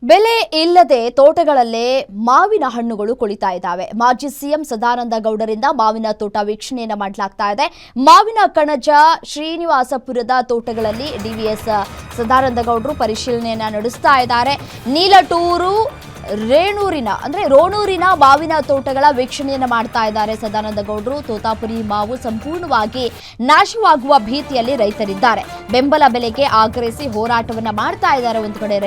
ಬೆಲೆ ಇಲ್ಲದೆ ತೋಟಗಳಲ್ಲೇ ಮಾವಿನ ಹಣ್ಣುಗಳು ಕೊಳಿತಾ ಇದ್ದಾವೆ. ಮಾಜಿ ಸಿಎಂ ಸದಾನಂದ ಗೌಡರಿಂದ ಮಾವಿನ ತೋಟ ವೀಕ್ಷಣೆಯನ್ನ ಮಾಡಲಾಗ್ತಾ ಇದೆ. ಮಾವಿನ ಕಣಜ ಶ್ರೀನಿವಾಸಪುರದ ತೋಟಗಳಲ್ಲಿ ಡಿವಿಎಸ್ ಸದಾನಂದ ಗೌಡರು ಪರಿಶೀಲನೆಯನ್ನ ನಡೆಸ್ತಾ ಇದ್ದಾರೆ. ನೀಲಟೂರು ರೋಣೂರಿನ ಮಾವಿನ ತೋಟಗಳ ವೀಕ್ಷಣೆಯನ್ನ ಮಾಡ್ತಾ ಇದ್ದಾರೆ ಸದಾನಂದ ಗೌಡರು. ತೋತಾಪುರಿ ಮಾವು ಸಂಪೂರ್ಣವಾಗಿ ನಾಶವಾಗುವ ಭೀತಿಯಲ್ಲಿ ರೈತರಿದ್ದಾರೆ. ಬೆಂಬಲ ಬೆಲೆಗೆ ಆಗ್ರಹಿಸಿ ಹೋರಾಟವನ್ನ ಮಾಡ್ತಾ ಇದ್ದಾರೆ. ಒಂದು ಕಡೆ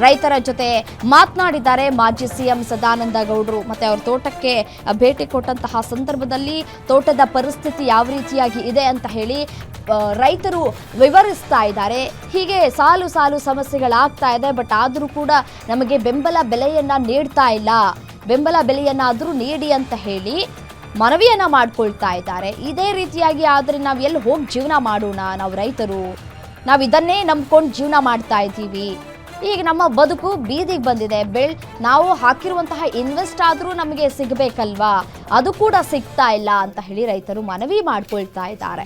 ರೈತರ ಜೊತೆ ಮಾತನಾಡಿದ್ದಾರೆ ಮಾಜಿ ಸಿಎಂ ಸದಾನಂದ ಗೌಡರು. ಮತ್ತೆ ಅವರ ತೋಟಕ್ಕೆ ಭೇಟಿ ಕೊಟ್ಟಂತಹ ಸಂದರ್ಭದಲ್ಲಿ ತೋಟದ ಪರಿಸ್ಥಿತಿ ಯಾವ ರೀತಿಯಾಗಿ ಇದೆ ಅಂತ ಹೇಳಿ ರೈತರು ವಿವರಿಸ್ತಾ ಇದ್ದಾರೆ. ಹೀಗೆ ಸಾಲು ಸಮಸ್ಯೆಗಳಾಗ್ತಾ ಇದೆ. ಬಟ್ ಆದರೂ ಕೂಡ ನಮಗೆ ಬೆಂಬಲ ಬೆಲೆಯನ್ನ ನೀಡ್ತಾ ಇಲ್ಲ, ಬೆಂಬಲ ಬೆಲೆಯನ್ನಾದರೂ ನೀಡಿ ಅಂತ ಹೇಳಿ ಮನವಿಯನ್ನ ಮಾಡ್ಕೊಳ್ತಾ ಇದ್ದಾರೆ. ಇದೇ ರೀತಿಯಾಗಿ ಆದರೆ ನಾವು ಎಲ್ಲಿ ಹೋಗಿ ಜೀವನ ಮಾಡೋಣ? ನಾವು ರೈತರು ನಾವು ಇದನ್ನೇ ನಂಬ್ಕೊಂಡು ಜೀವನ ಮಾಡ್ತಾ ಇದ್ದೀವಿ. ಈಗ ನಮ್ಮ ಬದುಕು ಬೀದಿಗೆ ಬಂದಿದೆ. ನಾವು ಹಾಕಿರುವಂತಹ ಇನ್ವೆಸ್ಟ್ ಆದರೂ ನಮಗೆ ಸಿಗಬೇಕಲ್ವಾ, ಅದು ಕೂಡ ಸಿಗ್ತಾ ಇಲ್ಲ ಅಂತ ಹೇಳಿ ರೈತರು ಮನವಿ ಮಾಡ್ಕೊಳ್ತಾ ಇದ್ದಾರೆ.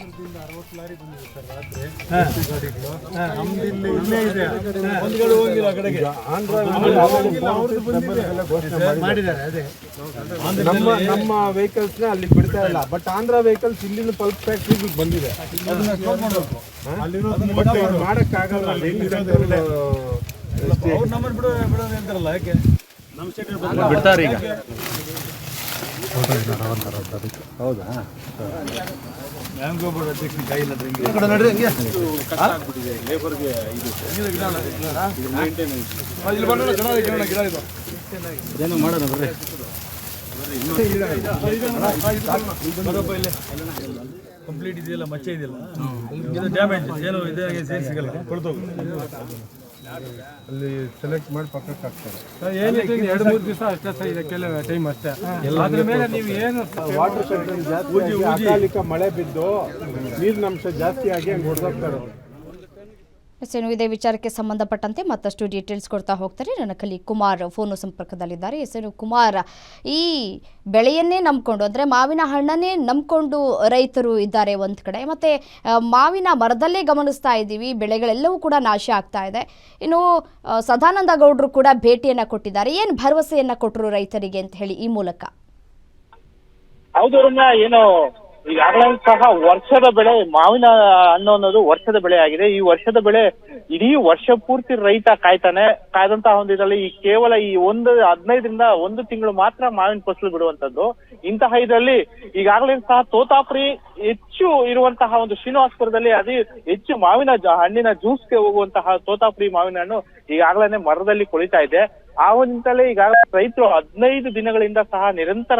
ನಮ್ಮ ವೆಹಿಕಲ್ಸ್ ನ ಅಲ್ಲಿ ಬಿಡ್ತಾ ಇಲ್ಲ. ಬಟ್ ಆಂಧ್ರ ವೆಹಿಕಲ್ಸ್ ಇಲ್ಲಿನ ಪಲ್ಪ್ ಫ್ಯಾಕ್ಟ್ರಿಗೆ ಬಂದಿದೆ. ಮಾಡಕ್ಕಾಗಲ್ಲ. ಬಿಡ್ತಾರೆ ಈಗ. ಹೌದಾ? ಏನು ಮಾಡೋಣ ಬರ್ರಿ. ಕಂಪ್ಲೀಟ್ ಇದೆಯಲ್ಲ, ಮಚ್ಚೆ ಇದೆಯಲ್ಲ, ಇದು ಡ್ಯಾಮೇಜ್ ಏನು ಇದಾಗಿ ಸಿಗಲ್ಲ, ಕೊಳ್ತೋಗ ಅಲ್ಲಿ ಸೆಲೆಕ್ಟ್ ಮಾಡಿ ಪಕ್ಕಕ್ಕೆ ಹಾಕ್ತಾರೆ. ಏನಿದೆ 2-3 ದಿವಸ ಅಷ್ಟೇ, ಇದಕ್ಕೆಲ್ಲ ಟೈಮ್ ಅಷ್ಟೇ. ಅದ್ರ ಮೇಲೆ ನೀವು ಏನು ವಾಟರ್ ಶೆಡ್ಯೂಲ್ ಜಾಸ್ತಿ, ಅಕಾಲಿಕ ಮಳೆ ಬಿದ್ದು ನೀರಿನಂಶ ಜಾಸ್ತಿ ಆಗಿ ಹಂಗೆ ಹೊಡೆದೋಗ್ತಾರೆ. ಇದೇ ವಿಚಾರಕ್ಕೆ ಸಂಬಂಧಪಟ್ಟಂತೆ ಮತ್ತಷ್ಟು ಡೀಟೇಲ್ಸ್ ಕೊಡ್ತಾ ಹೋಗ್ತಾರೆ ನನ್ನ ಕಲಿ ಕುಮಾರ್ ಫೋನ್ ಸಂಪರ್ಕದಲ್ಲಿದ್ದಾರೆ. ಕುಮಾರ್, ಈ ಬೆಳೆಯನ್ನೇ ನಂಬಿಕೊಂಡು ಅಂದರೆ ಮಾವಿನ ಹಣ್ಣನ್ನೇ ನಂಬಿಕೊಂಡು ರೈತರು ಇದ್ದಾರೆ ಒಂದು ಕಡೆ, ಮತ್ತು ಮಾವಿನ ಮರದಲ್ಲೇ ಗಮನಿಸ್ತಾ ಇದ್ದೀವಿ ಬೆಳೆಗಳೆಲ್ಲವೂ ಕೂಡ ನಾಶ ಆಗ್ತಾ ಇದೆ. ಇನ್ನು ಸದಾನಂದ ಗೌಡರು ಕೂಡ ಭೇಟಿಯನ್ನು ಕೊಟ್ಟಿದ್ದಾರೆ. ಏನು ಭರವಸೆಯನ್ನು ಕೊಟ್ಟರು ರೈತರಿಗೆ ಅಂತ ಹೇಳಿ ಈ ಮೂಲಕ? ಹೌದು, ಏನು ಈಗಾಗಲೇ ಸಹ ವರ್ಷದ ಬೆಳೆ ಮಾವಿನ ಹಣ್ಣು ಅನ್ನೋದು ವರ್ಷದ ಬೆಳೆ ಆಗಿದೆ. ಈ ವರ್ಷದ ಬೆಳೆ ಇಡೀ ವರ್ಷ ಪೂರ್ತಿ ರೈತ ಕಾಯ್ದಂತಹ ಒಂದು ಇದರಲ್ಲಿ ಈ ಕೇವಲ ಈ 15ರಿಂದ 1 ತಿಂಗಳು ಮಾತ್ರ ಮಾವಿನ ಫಸಲು ಬಿಡುವಂತದ್ದು. ಇಂತಹ ಇದರಲ್ಲಿ ಈಗಾಗಲೇ ಸಹ ತೋತಾಪುರಿ ಹೆಚ್ಚು ಇರುವಂತಹ ಒಂದು ಶ್ರೀನಿವಾಸಪುರದಲ್ಲಿ ಅತಿ ಹೆಚ್ಚು ಮಾವಿನ ಹಣ್ಣಿನ ಜ್ಯೂಸ್ಗೆ ಹೋಗುವಂತಹ ತೋತಾಪುರಿ ಮಾವಿನ ಹಣ್ಣು ಈಗಾಗಲೇ ಮರದಲ್ಲಿ ಕೊಳಿತಾ ಇದೆ. ಆ ಒಂದಲ್ಲೇ ಈಗಾಗಲೇ ರೈತರು 15 ದಿನಗಳಿಂದ ಸಹ ನಿರಂತರ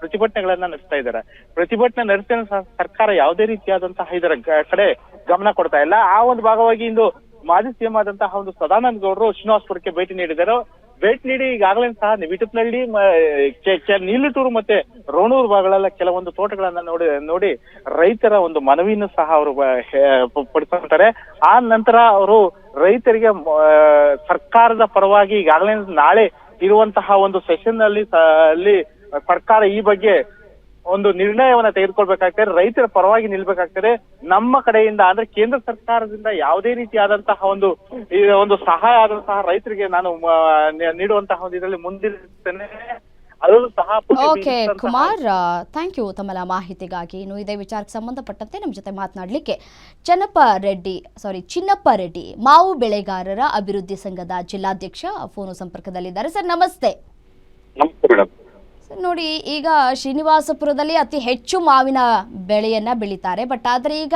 ಪ್ರತಿಭಟನೆಗಳನ್ನ ನಡೆಸ್ತಾ ಇದ್ದಾರೆ. ಪ್ರತಿಭಟನೆ ನಡೆಸಿದ ಸರ್ಕಾರ ಯಾವುದೇ ರೀತಿಯಾದಂತಹ ಇದರ ಕಡೆ ಗಮನ ಕೊಡ್ತಾ ಇಲ್ಲ. ಆ ಒಂದು ಭಾಗವಾಗಿ ಇಂದು ಮಾಜಿ ಸಿಎಂ ಆದಂತಹ ಒಂದು ಸದಾನಂದ ಗೌಡರು ಶ್ರೀನಿವಾಸಪುರಕ್ಕೆ ಭೇಟಿ ನೀಡಿದರು. ಭೇಟಿ ನೀಡಿ ಈಗಾಗಲೇ ಸಹ ವಿಟುಪ್ನಹಳ್ಳಿ, ನೀಲಟೂರು ಮತ್ತೆ ರೋಣೂರು ಭಾಗಗಳೆಲ್ಲ ಕೆಲವೊಂದು ತೋಟಗಳನ್ನ ನೋಡಿ ರೈತರ ಒಂದು ಮನವಿಯನ್ನು ಸಹ ಅವರು ಪಡಿಸ್ತಾರೆ. ಆ ನಂತರ ಅವರು ರೈತರಿಗೆ ಸರ್ಕಾರದ ಪರವಾಗಿ ಈಗಾಗಲೇ ನಾಳೆ ಇರುವಂತಹ ಒಂದು ಸೆಷನ್ ಅಲ್ಲಿ ಸರ್ಕಾರ ಈ ಬಗ್ಗೆ ಒಂದು ನಿರ್ಣಯವನ್ನ ತೆಗೆದುಕೊಳ್ಬೇಕಾಗ್ತದೆ. ರೈತರ ಪರವಾಗಿ ನಿಲ್ಬೇಕಾಗ್ತದೆ. ನಮ್ಮ ಕಡೆಯಿಂದ ಅಂದ್ರೆ ಕೇಂದ್ರ ಸರ್ಕಾರದಿಂದ ಯಾವುದೇ ರೀತಿಯಾದಂತಹ ಒಂದು ಸಹಾಯ ಆದಂತಹ ರೈತರಿಗೆ ನಾನು ನೀಡುವಂತಹ ಒಂದು ಇದರಲ್ಲಿ ಮುಂದಿರುತ್ತೇನೆ. ಅದರಲ್ಲೂ ಸಹ ಓಕೆ ಕುಮಾರ್, ಥ್ಯಾಂಕ್ ಯು ತಮ್ಮ ಮಾಹಿತಿಗಾಗಿ. ಇನ್ನು ಇದೇ ವಿಚಾರಕ್ಕೆ ಸಂಬಂಧಪಟ್ಟಂತೆ ನಮ್ಮ ಜೊತೆ ಮಾತನಾಡಲಿಕ್ಕೆ ಚಿನ್ನಪ್ಪ ರೆಡ್ಡಿ ಮಾವು ಬೆಳೆಗಾರರ ಅಭಿವೃದ್ಧಿ ಸಂಘದ ಜಿಲ್ಲಾಧ್ಯಕ್ಷ ಫೋನ್ ಸಂಪರ್ಕದಲ್ಲಿದ್ದಾರೆ. ಸರ್ ನಮಸ್ತೆ. ನಮಸ್ತೆ ಮೇಡಮ್. ನೋಡಿ, ಈಗ ಶ್ರೀನಿವಾಸಪುರದಲ್ಲಿ ಅತಿ ಹೆಚ್ಚು ಮಾವಿನ ಬೆಳೆಯನ್ನ ಬೆಳೀತಾರೆ. ಬಟ್ ಆದರೆ ಈಗ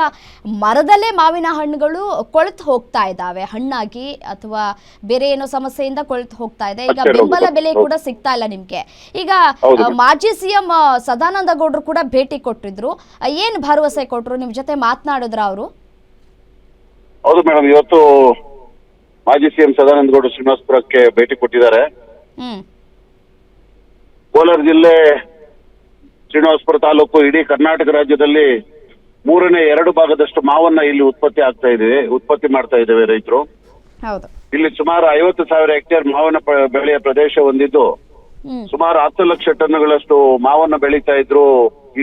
ಮರದಲ್ಲೇ ಮಾವಿನ ಹಣ್ಣುಗಳು ಕೊಳೆತು ಹೋಗ್ತಾ ಇದ್ದಾವೆ, ಹಣ್ಣಾಗಿ ಅಥವಾ ಬೇರೆ ಏನೋ ಸಮಸ್ಯೆಯಿಂದ ಕೊಳೆತು ಹೋಗ್ತಾ ಇದೆ. ಈಗ ಬೆಂಬಲ ಬೆಲೆ ಕೂಡ ಸಿಗ್ತಾ ಇಲ್ಲ ನಿಮ್ಗೆ. ಈಗ ಮಾಜಿ ಸಿಎಂ ಸದಾನಂದ ಗೌಡರು ಕೂಡ ಭೇಟಿ ಕೊಟ್ಟಿದ್ರು. ಏನು ಭರವಸೆ ಕೊಟ್ರು? ನಿಮ್ ಜೊತೆ ಮಾತನಾಡಿದ್ರ ಅವರು? ಹೌದು ಮೇಡಮ್, ಇವತ್ತು ಮಾಜಿ ಸಿಎಂ ಸದಾನಂದ ಗೌಡರು ಶ್ರೀನಿವಾಸಪುರಕ್ಕೆ ಭೇಟಿ ಕೊಟ್ಟಿದ್ದಾರೆ. ಕೋಲಾರ ಜಿಲ್ಲೆ ಶ್ರೀನಿವಾಸಪುರ ತಾಲೂಕು ಇಡೀ ಕರ್ನಾಟಕ ರಾಜ್ಯದಲ್ಲಿ 2/3 ಭಾಗದಷ್ಟು ಮಾವನ್ನ ಇಲ್ಲಿ ಉತ್ಪತ್ತಿ ಮಾಡ್ತಾ ಇದ್ದೇವೆ ರೈತರು. ಇಲ್ಲಿ ಸುಮಾರು 50,000 ಹೆಕ್ಟೇರ್ ಮಾವಿನ ಬೆಳೆಯ ಪ್ರದೇಶ ಹೊಂದಿದ್ದು ಸುಮಾರು 10 ಲಕ್ಷ ಟನ್ಗಳಷ್ಟು ಮಾವನ್ನ ಬೆಳೀತಾ ಇದ್ರು.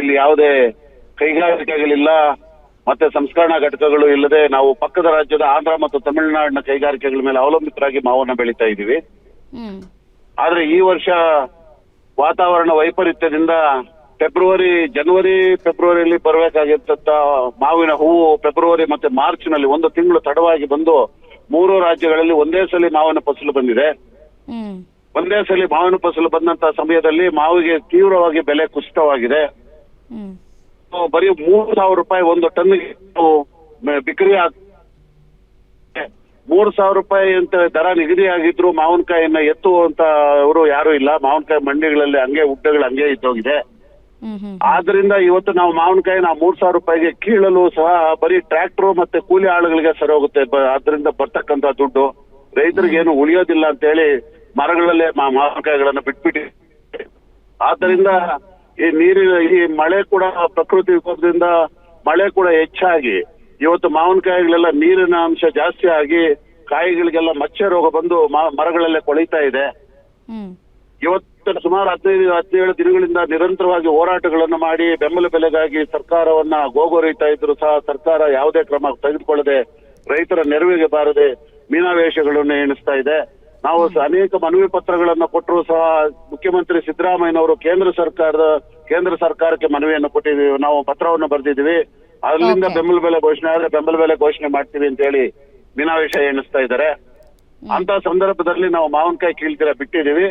ಇಲ್ಲಿ ಯಾವುದೇ ಕೈಗಾರಿಕೆಗಳಿಲ್ಲ, ಮತ್ತೆ ಸಂಸ್ಕರಣಾ ಘಟಕಗಳು ಇಲ್ಲದೆ ನಾವು ಪಕ್ಕದ ರಾಜ್ಯದ ಆಂಧ್ರ ಮತ್ತು ತಮಿಳುನಾಡಿನ ಕೈಗಾರಿಕೆಗಳ ಮೇಲೆ ಅವಲಂಬಿತರಾಗಿ ಮಾವನ್ನ ಬೆಳೀತಾ ಇದೀವಿ. ಆದ್ರೆ ಈ ವರ್ಷ ವಾತಾವರಣ ವೈಪರೀತ್ಯದಿಂದ ಜನವರಿ ಫೆಬ್ರವರಿಯಲ್ಲಿ ಬರಬೇಕಾಗಿದ್ದಂತ ಮಾವಿನ ಹೂವು ಫೆಬ್ರವರಿ ಮತ್ತೆ ಮಾರ್ಚ್ ನಲ್ಲಿ 1 ತಿಂಗಳು ತಡವಾಗಿ ಬಂದು 3 ರಾಜ್ಯಗಳಲ್ಲಿ ಒಂದೇ ಸಲ ಮಾವಿನ ಫಸಲು ಬಂದಿದೆ. ಒಂದೇ ಸಲ ಮಾವಿನ ಫಸಲು ಬಂದಂತ ಸಮಯದಲ್ಲಿ ಮಾವಿಗೆ ತೀವ್ರವಾಗಿ ಬೆಲೆ ಕುಸಿತವಾಗಿದೆ. ಬರೀ 3,000 ರೂಪಾಯಿ 1 ಟನ್ಗೆ ಬಿಕ್ರಿ 3,000 ರೂಪಾಯಿ ಅಂತ ದರ ನಿಗದಿಯಾಗಿದ್ರು ಮಾವಿನಕಾಯಿಯನ್ನ ಎತ್ತುವಂತ ಅವರು ಯಾರು ಇಲ್ಲ. ಮಾವಿನಕಾಯಿ ಮಂಡಿಗಳಲ್ಲಿ ಹಂಗೆ ಹುಡ್ಡಗಳು ಹಂಗೆ ಇದ್ದೋಗಿದೆ. ಆದ್ರಿಂದ ಇವತ್ತು ನಾವು ಮಾವಿನಕಾಯಿನ 3,000 ರೂಪಾಯಿಗೆ ಕೀಳಲು ಸಹ ಬರೀ ಟ್ರ್ಯಾಕ್ಟರ್ ಮತ್ತೆ ಕೂಲಿ ಆಳುಗಳಿಗೆ ಸರಿ ಹೋಗುತ್ತೆ. ಆದ್ರಿಂದ ಬರ್ತಕ್ಕಂತ ದುಡ್ಡು ರೈತರಿಗೆ ಏನು ಉಳಿಯೋದಿಲ್ಲ ಅಂತ ಹೇಳಿ ಮರಗಳಲ್ಲೇ ಮಾವಿನಕಾಯಿಗಳನ್ನ ಬಿಟ್ಬಿಟ್ಟು, ಆದ್ದರಿಂದ ಈ ಮಳೆ ಕೂಡ ಪ್ರಕೃತಿ ವಿಕೋಪದಿಂದ ಮಳೆ ಕೂಡ ಹೆಚ್ಚಾಗಿ ಇವತ್ತು ಮಾವಿನಕಾಯಿಗಳೆಲ್ಲ ನೀರಿನ ಅಂಶ ಜಾಸ್ತಿ ಆಗಿ ಕಾಯಿಗಳಿಗೆಲ್ಲ ಮಚ್ಚೆ ರೋಗ ಬಂದು ಮರಗಳಲ್ಲೇ ಕೊಳಿತಾ ಇದೆ. ಇವತ್ತು ಸುಮಾರು 15-17 ದಿನಗಳಿಂದ ನಿರಂತರವಾಗಿ ಹೋರಾಟಗಳನ್ನು ಮಾಡಿ ಬೆಂಬಲ ಬೆಲೆಗಾಗಿ ಸರ್ಕಾರವನ್ನ ಗೋಗರಿತಾ ಇದ್ರು ಸಹ ಸರ್ಕಾರ ಯಾವುದೇ ಕ್ರಮ ತೆಗೆದುಕೊಳ್ಳದೆ ರೈತರ ನೆರವಿಗೆ ಬಾರದೆ ಮೀನಾವೇಶಗಳನ್ನು ಎಣಿಸ್ತಾ ಇದೆ. ನಾವು ಅನೇಕ ಮನವಿ ಪತ್ರಗಳನ್ನ ಕೊಟ್ಟರು ಸಹ ಮುಖ್ಯಮಂತ್ರಿ ಸಿದ್ದರಾಮಯ್ಯನವರು ಕೇಂದ್ರ ಸರ್ಕಾರಕ್ಕೆ ಮನವಿಯನ್ನು ಕೊಟ್ಟಿದ್ದೀವಿ. ನಾವು ಪತ್ರವನ್ನು ಬರೆದಿದ್ದೀವಿ. ಅಲ್ಲಿಂದ ಬೆಂಬಲ ಬೆಲೆ ಘೋಷಣೆ ಆದ್ರೆ ಬೆಂಬಲ ಬೆಲೆ ಘೋಷಣೆ ಮಾಡ್ತೀವಿ ಅಂತ ಹೇಳಿ ಮೀನಾವೇಶ ಎಣಿಸ್ತಾ ಇದ್ದಾರೆ. ಅಂತ ಸಂದರ್ಭದಲ್ಲಿ ನಾವು ಮಾವಿನಕಾಯಿ ಕೀಳ್ತೀರ ಬಿಟ್ಟಿದ್ದೀವಿ.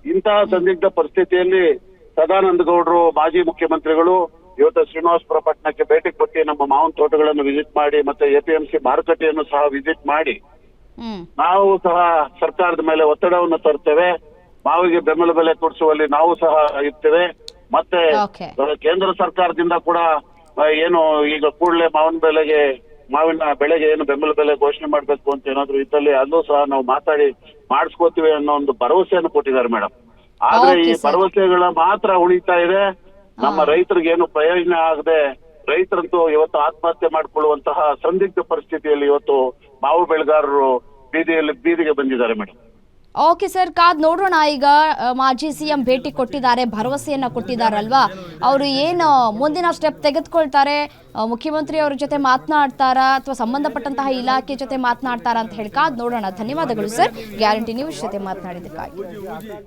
ಇಂತಹ ಸಂದಿಗ್ಧ ಪರಿಸ್ಥಿತಿಯಲ್ಲಿ ಸದಾನಂದ ಗೌಡರು ಮಾಜಿ ಮುಖ್ಯಮಂತ್ರಿಗಳು ಇವತ್ತು ಶ್ರೀನಿವಾಸಪುರ ಪಟ್ಟಣಕ್ಕೆ ಭೇಟಿ ಕೊಟ್ಟು ನಮ್ಮ ಮಾವಿನ ತೋಟಗಳನ್ನು ವಿಸಿಟ್ ಮಾಡಿ ಮತ್ತೆ APMC ಮಾರುಕಟ್ಟೆಯನ್ನು ಸಹ ವಿಸಿಟ್ ಮಾಡಿ ನಾವು ಸಹ ಸರ್ಕಾರದ ಮೇಲೆ ಒತ್ತಡವನ್ನು ತರ್ತೇವೆ. ಮಾವಿಗೆ ಬೆಂಬಲ ಬೆಲೆ ಕೊಡಿಸುವಲ್ಲಿ ನಾವು ಸಹ ಇರ್ತೇವೆ. ಮತ್ತೆ ಕೇಂದ್ರ ಸರ್ಕಾರದಿಂದ ಕೂಡ ಏನು ಈಗ ಕೂಡಲೇ ಮಾವಿನ ಬೆಳೆಗೆ ಏನು ಬೆಂಬಲ ಬೆಲೆ ಘೋಷಣೆ ಮಾಡ್ಬೇಕು ಅಂತ ಏನಾದ್ರು ಇದ್ದಲ್ಲಿ ಅಲ್ಲೂ ಸಹ ನಾವು ಮಾತಾಡಿ ಮಾಡಿಸ್ಕೋತೀವಿ ಅನ್ನೋ ಒಂದು ಭರವಸೆಯನ್ನು ಕೊಟ್ಟಿದ್ದಾರೆ ಮೇಡಮ್. ಆದ್ರೆ ಈ ಭರವಸೆಗಳ ಮಾತ್ರ ಉಳಿತಾ ಇದೆ. ನಮ್ಮ ರೈತರಿಗೆ ಏನು ಪ್ರಯೋಜನ ಆಗದೆ ರೈತರಂತೂ ಇವತ್ತು ಆತ್ಮಹತ್ಯೆ ಮಾಡಿಕೊಳ್ಳುವಂತಹ ಸಂದಿಗ್ಧ ಪರಿಸ್ಥಿತಿಯಲ್ಲಿ ಇವತ್ತು ಮಾವು ಬೆಳೆಗಾರರು ಬೀದಿಗೆ ಬಂದಿದ್ದಾರೆ ಮೇಡಮ್. ಓಕೆ ಸರ್, ಕಾದ್ ನೋಡೋಣ. ಈಗ ಮಾಜಿ CM ಭೇಟಿ ಕೊಟ್ಟಿದ್ದಾರೆ, ಭರವಸೆಯನ್ನ ಕೊಟ್ಟಿದ್ದಾರಲ್ವಾ, ಅವರು ಏನು ಮುಂದಿನ ಸ್ಟೆಪ್ ತೆಗೆದುಕೊಳ್ತಾರೆ, ಮುಖ್ಯಮಂತ್ರಿ ಅವರ ಜೊತೆ ಮಾತನಾಡ್ತಾರಾ ಅಥವಾ ಸಂಬಂಧಪಟ್ಟಂತಹ ಇಲಾಖೆ ಜೊತೆ ಮಾತನಾಡ್ತಾರಾ ಅಂತ ಹೇಳಿ ಕಾದ್ ನೋಡೋಣ. ಧನ್ಯವಾದಗಳು ಸರ್, ಗ್ಯಾರಂಟಿ ನ್ಯೂಸ್ ಜೊತೆ ಮಾತನಾಡಿದ್ದಕ್ಕಾಗಿ.